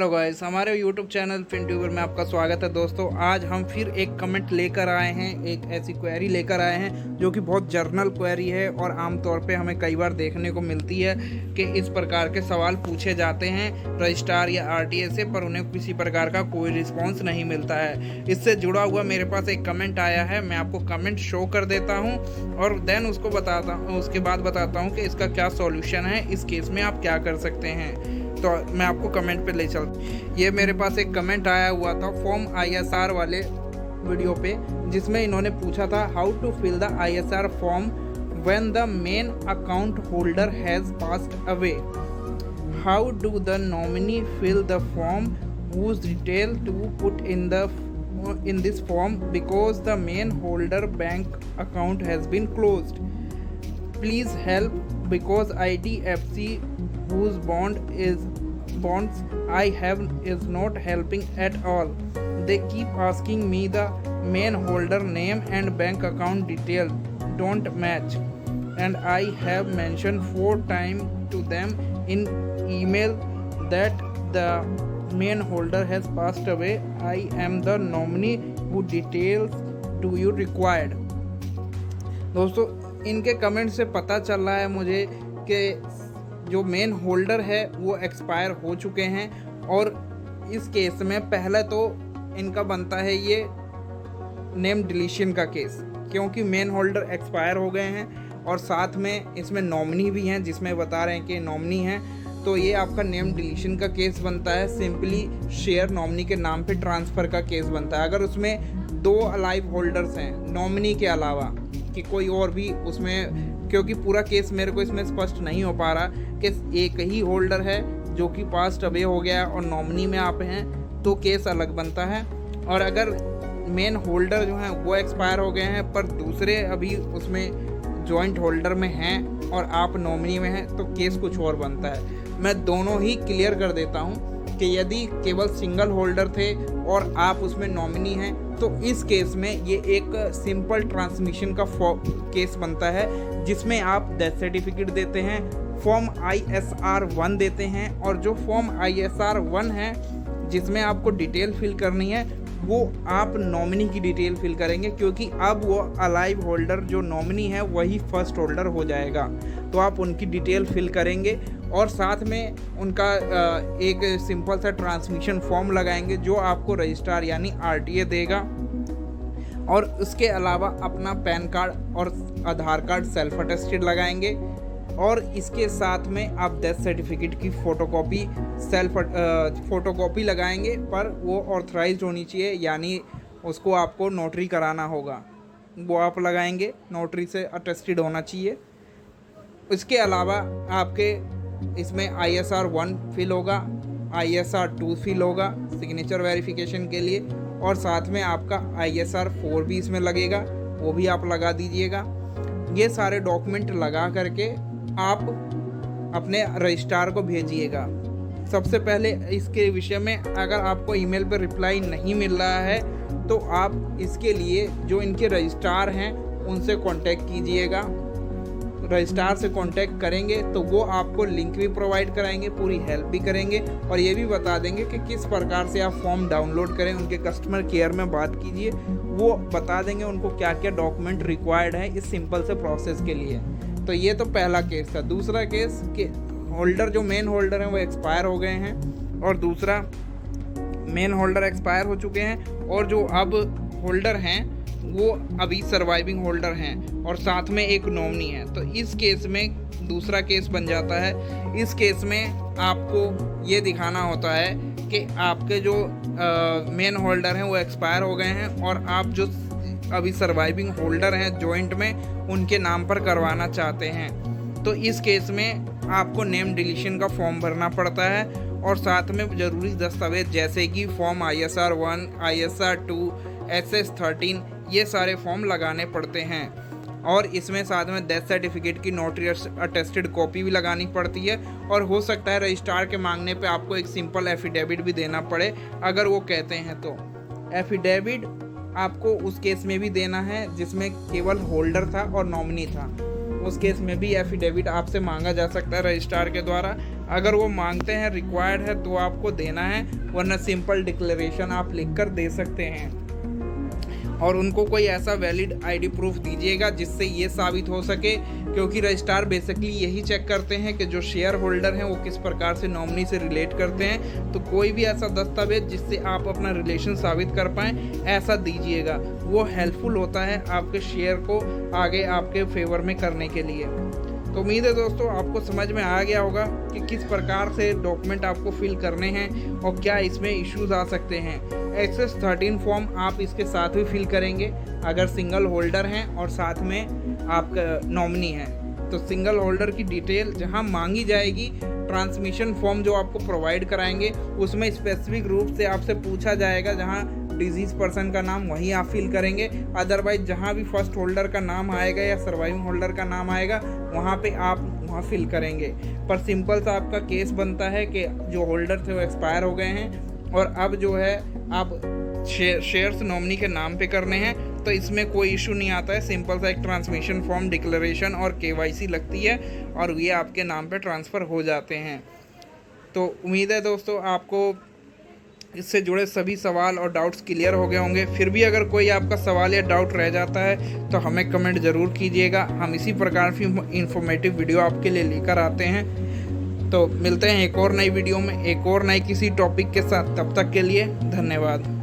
Hello guys, हमारे YouTube channel फिनट्यूबर में आपका स्वागत है। दोस्तों, आज हम फिर एक कमेंट लेकर आए हैं, एक ऐसी क्वेरी लेकर आए हैं जो कि बहुत जर्नल क्वेरी है और आमतौर पे हमें कई बार देखने को मिलती है कि इस प्रकार के सवाल पूछे जाते हैं रजिस्ट्रार या आरटीए से, पर उन्हें किसी प्रकार का कोई रिस्पॉन्स नहीं मिलता है। इससे जुड़ा हुआ मेरे पास एक कमेंट आया है, मैं आपको कमेंट शो कर देता हूँ और देन उसको बताता हूँ, उसके बाद बताता हूँ कि इसका क्या सॉल्यूशन है, इस केस में आप क्या कर सकते हैं। तो मैं आपको कमेंट पे ले चलता। ये मेरे पास एक कमेंट आया हुआ था फॉर्म आईएसआर वाले वीडियो पे, जिसमें इन्होंने पूछा था how to fill the ISR form when the main account holder has passed away. How do the nominee fill the form whose detail to put in this form because the main holder bank account has been closed. Please help because IDFC whose bonds I have is not helping at all. They keep asking me the main holder name and bank account detail don't match, and I have mentioned 4 times to them in email that the main holder has passed away. I am the nominee who details do you required. दोस्तों, इनके comment से पता चल रहा है मुझे कि जो मेन होल्डर है वो एक्सपायर हो चुके हैं, और इस केस में पहले तो इनका बनता है ये नेम डिलीशन का केस, क्योंकि मेन होल्डर एक्सपायर हो गए हैं और साथ में इसमें नॉमिनी भी हैं, जिसमें बता रहे हैं कि नॉमिनी हैं। तो ये आपका नेम डिलीशन का केस बनता है, सिंपली शेयर नॉमिनी के नाम पे ट्रांसफ़र का केस बनता है। अगर उसमें 2 अलाइव होल्डर्स हैं नॉमिनी के अलावा, कि कोई और भी उसमें, क्योंकि पूरा केस मेरे को इसमें स्पष्ट नहीं हो पा रहा कि एक ही होल्डर है जो कि पास्ट अवे हो गया और नॉमिनी में आप हैं, तो केस अलग बनता है। और अगर मेन होल्डर जो हैं वो एक्सपायर हो गए हैं पर दूसरे अभी उसमें जॉइंट होल्डर में हैं और आप नॉमिनी में हैं, तो केस कुछ और बनता है। मैं दोनों ही क्लियर कर देता हूँ कि यदि केवल सिंगल होल्डर थे और आप उसमें नॉमिनी हैं, तो इस केस में ये एक सिंपल ट्रांसमिशन का केस बनता है, जिसमें आप डेथ सर्टिफिकेट देते हैं, फॉर्म ISR 1 देते हैं, और जो फॉर्म ISR 1 है जिसमें आपको डिटेल फिल करनी है वो आप नॉमिनी की डिटेल फिल करेंगे, क्योंकि अब वो अलाइव होल्डर जो नॉमिनी है वही फर्स्ट होल्डर हो जाएगा। तो आप उनकी डिटेल फिल करेंगे और साथ में उनका एक सिंपल सा ट्रांसमिशन फॉर्म लगाएंगे जो आपको रजिस्ट्रार यानी आरटीए देगा, और उसके अलावा अपना पैन कार्ड और आधार कार्ड सेल्फ अटेस्टेड लगाएंगे, और इसके साथ में आप डेथ सर्टिफिकेट की फ़ोटोकॉपी लगाएंगे, पर वो ऑथराइज्ड होनी चाहिए, यानी उसको आपको नोटरी कराना होगा, वो आप लगाएंगे, नोटरी से अटेस्टेड होना चाहिए। इसके अलावा आपके इसमें ISR 1 फिल होगा, ISR 2 फिल होगा सिग्नेचर वेरिफिकेशन के लिए, और साथ में आपका ISR 4 भी इसमें लगेगा, वो भी आप लगा दीजिएगा। ये सारे डॉक्यूमेंट लगा करके आप अपने रजिस्ट्रार को भेजिएगा। सबसे पहले इसके विषय में अगर आपको ईमेल पर रिप्लाई नहीं मिल रहा है, तो आप इसके लिए जो इनके रजिस्ट्रार हैं उनसे कांटेक्ट कीजिएगा। रजिस्ट्रार से कांटेक्ट करेंगे तो वो आपको लिंक भी प्रोवाइड कराएंगे, पूरी हेल्प भी करेंगे, और ये भी बता देंगे कि किस प्रकार से आप फॉर्म डाउनलोड करें। उनके कस्टमर केयर में बात कीजिए, वो बता देंगे उनको क्या क्या डॉक्यूमेंट रिक्वायर्ड है इस सिंपल से प्रोसेस के लिए। तो ये तो पहला केस था। दूसरा केस कि होल्डर जो मेन होल्डर हैं वो एक्सपायर हो गए हैं, और दूसरा मेन होल्डर एक्सपायर हो चुके हैं और जो अब होल्डर हैं वो अभी सर्वाइविंग होल्डर हैं, और साथ में एक नॉमिनी है। तो इस केस में दूसरा केस बन जाता है। इस केस में आपको ये दिखाना होता है कि आपके जो मेन होल्डर हैं वो एक्सपायर हो गए हैं, और आप जो अभी सर्वाइविंग होल्डर हैं जॉइंट में, उनके नाम पर करवाना चाहते हैं। तो इस केस में आपको नेम डिलीशन का फॉर्म भरना पड़ता है, और साथ में ज़रूरी दस्तावेज जैसे कि फॉर्म ISR 1, ISR 2, SS 13, ये सारे फॉर्म लगाने पड़ते हैं। और इसमें साथ में डेथ सर्टिफिकेट की नोटरी अटेस्टेड कॉपी भी लगानी पड़ती है, और हो सकता है रजिस्ट्रार के मांगने पे आपको एक सिंपल एफिडेविट भी देना पड़े अगर वो कहते हैं तो। एफिडेविट आपको उस केस में भी देना है जिसमें केवल होल्डर था और नॉमिनी था। उस केस में भी एफिडेविट आपसे मांगा जा सकता है रजिस्ट्रार के द्वारा। अगर वो मांगते हैं, रिक्वायर्ड है, तो आपको देना है, वरना सिंपल डिक्लेरेशन आप लिख कर दे सकते हैं। और उनको कोई ऐसा वैलिड आईडी प्रूफ दीजिएगा जिससे ये साबित हो सके, क्योंकि रजिस्ट्रार बेसिकली यही चेक करते हैं कि जो शेयर होल्डर हैं वो किस प्रकार से नॉमिनी से रिलेट करते हैं। तो कोई भी ऐसा दस्तावेज जिससे आप अपना रिलेशन साबित कर पाएँ, ऐसा दीजिएगा। वो हेल्पफुल होता है आपके शेयर को आगे आपके फेवर में करने के लिए। तो उम्मीद है दोस्तों आपको समझ में आ गया होगा कि किस प्रकार से डॉक्यूमेंट आपको फिल करने हैं और क्या इसमें इश्यूज आ सकते हैं। एक्सेस 13 फॉर्म आप इसके साथ भी फिल करेंगे अगर सिंगल होल्डर हैं और साथ में आपका नॉमिनी है। तो सिंगल होल्डर की डिटेल जहां मांगी जाएगी, ट्रांसमिशन फॉर्म जो आपको प्रोवाइड कराएंगे उसमें स्पेसिफिक रूप से आपसे पूछा जाएगा, जहां डिजीज पर्सन का नाम वहीं आप फिल करेंगे। अदरवाइज जहां भी फर्स्ट होल्डर का नाम आएगा या सर्वाइविंग होल्डर का नाम आएगा वहां पे आप वहां फिल करेंगे। पर सिंपल सा आपका केस बनता है कि जो होल्डर थे वो एक्सपायर हो गए हैं और अब जो है आप शेयर्स नॉमिनी के नाम पे करने हैं, तो इसमें कोई इशू नहीं आता है। सिंपल सा एक ट्रांसमिशन फॉर्म, डिक्लेरेशन और केवाईसी लगती है और ये आपके नाम पे ट्रांसफ़र हो जाते हैं। तो उम्मीद है दोस्तों आपको इससे जुड़े सभी सवाल और डाउट्स क्लियर हो गए होंगे। फिर भी अगर कोई आपका सवाल या डाउट रह जाता है तो हमें कमेंट ज़रूर कीजिएगा। हम इसी प्रकार की इंफॉर्मेटिव वीडियो आपके लिए लेकर आते हैं। तो मिलते हैं एक और नई वीडियो में, एक और नए किसी टॉपिक के साथ। तब तक के लिए धन्यवाद।